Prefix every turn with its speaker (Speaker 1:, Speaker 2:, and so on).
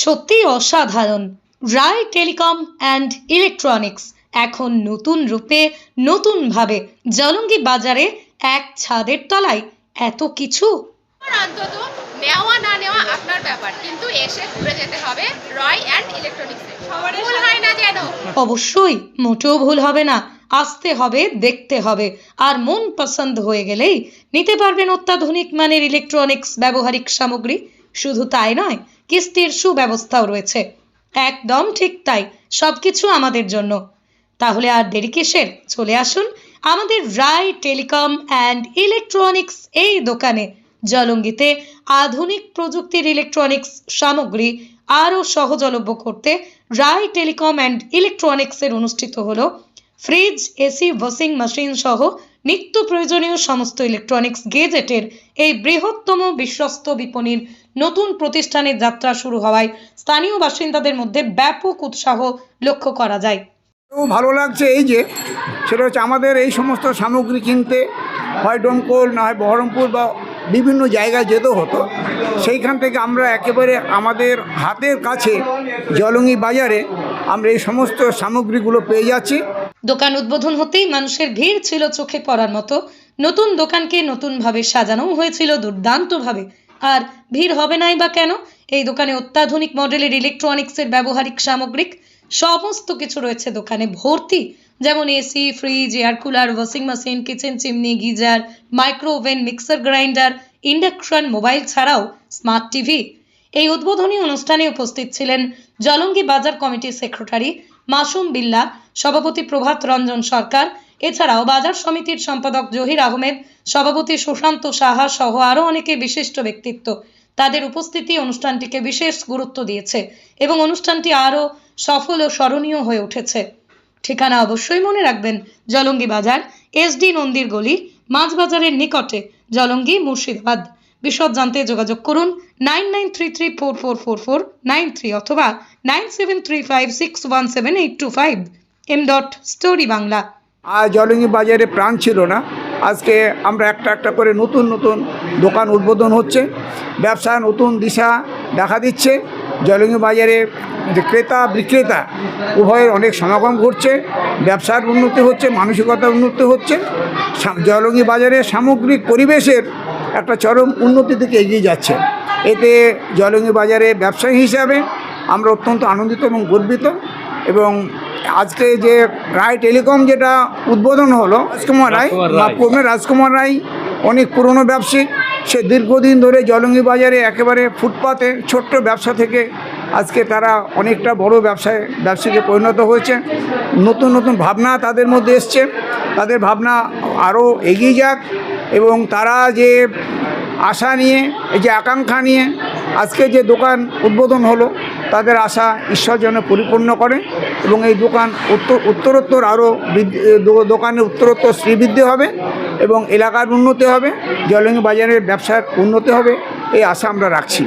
Speaker 1: সত্যিই অসাধারণ। রায় telecom and electronics এখন নতুন রূপে নতুনভাবে জলঙ্গি বাজারে এক ছাদের তলায় এত কিছু।
Speaker 2: অন্তত নেওয়া না নেওয়া আপনার ব্যাপার, কিন্তু এসে ঘুরে যেতে হবে রয় অ্যান্ড ইলেকট্রনিক্সে। ভুল হয় না যেন।
Speaker 1: অবশ্যই, মোটেও ভুল হবে না। আসতে হবে, দেখতে হবে, আর মন পছন্দ হয়ে গেলেই নিতে পারবেন অত্যাধুনিক মানের ইলেকট্রনিক্স ব্যবহারিক সামগ্রী। শুধু তাই নয়, কিস্তির সুব্যবস্থাও রয়েছে। একদম ঠিক তাই, সবকিছু আমাদের জন্য। তাহলে আর দেরি কিসের? চলে আসুন আমাদের রায় টেলিকম অ্যান্ড ইলেকট্রনিক্স এই দোকানে। জলঙ্গিতে আধুনিক প্রযুক্তির ইলেকট্রনিক্স সামগ্রী আরও সহজলভ্য করতে রায় টেলিকম অ্যান্ড ইলেকট্রনিক্সের অনুষ্ঠিত হলো ফ্রিজ, এসি, ওয়াশিং মেশিন সহ নিত্য প্রয়োজনীয় সমস্ত ইলেকট্রনিক্স গেজেটের এই বৃহত্তম বিশ্বস্ত বিপণীর নতুন প্রতিষ্ঠানের যাত্রা শুরু হওয়ায় স্থানীয় বাসিন্দাদের মধ্যে ব্যাপক উৎসাহ লক্ষ্য করা যায়।
Speaker 3: ভালো লাগছে এই যে সেটা হচ্ছে আমাদের এই সমস্ত সামগ্রী কিনতে হয় ডোমকল না হয় বহরমপুর বা বিভিন্ন জায়গায় যেতে হতো, সেইখান থেকে আমরা একেবারে আমাদের হাতের কাছে জলঙ্গি বাজারে আমরা এই সমস্ত সামগ্রীগুলো পেয়ে যাচ্ছি।
Speaker 1: দোকান উদ্বোধন হতেই মানুষের ভিড় ছিল চোখে পড়ার মতো। নতুন দোকানকে নতুনভাবে সাজানো হয়েছিল দুর্দান্তভাবে। আর ভিড় হবে নাই বা কেন? এই দোকানে অত্যাধুনিক মডেলের ইলেকট্রনিক্সের ব্যবহারিক সামগ্রিক সমস্ত কিছু রয়েছে দোকানে ভর্তি। যেমন AC, fridge, air cooler, washing machine, kitchen chimney, geyser, micro oven, mixer grinder, induction, mobile ছাড়াও স্মার্ট টিভি। এই উদ্বোধনী অনুষ্ঠানে উপস্থিত ছিলেন জলঙ্গি বাজার কমিটির সেক্রেটারি মাসুম বিল্লাহ, সভাপতি প্রভাত রঞ্জন সরকার, এছাড়াও বাজার সমিতির সম্পাদক জহির আহমেদ, সভাপতি সুশান্ত সাহা সহ আরও অনেকে বিশিষ্ট ব্যক্তিত্ব। তাদের উপস্থিতি অনুষ্ঠানটিকে বিশেষ গুরুত্ব দিয়েছে এবং অনুষ্ঠানটি আরও সফল ও স্মরণীয় হয়ে উঠেছে। ঠিকানা অবশ্যই মনে রাখবেন, জলঙ্গি বাজার, এসডি নন্দির গলি, মাছ বাজারের নিকটে, জলঙ্গি, মুর্শিদাবাদ। বিশদ জানতে যোগাযোগ করুন 9933444493 অথবা 9735617825 m.story বাংলা।
Speaker 3: আর জলঙ্গি বাজারে প্রাণ ছিল না, আজকে আমরা একটা একটা করে নতুন নতুন দোকান উদ্বোধন হচ্ছে, ব্যবসা নতুন দিশা দেখা দিচ্ছে। জলঙ্গি বাজারে যে ক্রেতা বিক্রেতা উভয়ের অনেক সমাগম ঘটছে, ব্যবসার উন্নতি হচ্ছে, মানসিকতার উন্নতি হচ্ছে। জলঙ্গি বাজারে সামগ্রিক পরিবেশের একটা চরম উন্নতির দিকে এগিয়ে যাচ্ছে। এতে জলঙ্গি বাজারে ব্যবসায়ী হিসাবে আমরা অত্যন্ত আনন্দিত এবং গর্বিত। এবং আজকে যে রায় টেলিকম যেটা উদ্বোধন হলো, রাজকুমার রায় অনেক পুরনো ব্যবসায়িক। সে দীর্ঘদিন ধরে জলঙ্গি বাজারে একেবারে ফুটপাতে ছোট্ট ব্যবসা থেকে আজকে তারা অনেকটা বড় ব্যবসায়ীকে পরিণত হয়েছে। নতুন নতুন ভাবনা তাদের মধ্যে এসছে, তাদের ভাবনা আরও এগিয়ে যাক এবং তারা যে আশা নিয়ে, এই যে আকাঙ্ক্ষা নিয়ে আজকে যে দোকান উদ্বোধন হলো, তাদের আশা ঈশ্বর যেন পরিপূর্ণ করে এবং এই দোকান উত্তরোত্তর আরও দোকানে উত্তরোত্তর শ্রীবৃদ্ধি হবে এবং এলাকার উন্নতি হবে, জলঙ্গি বাজারের ব্যবসার উন্নতি হবে, এই আশা আমরা রাখছি।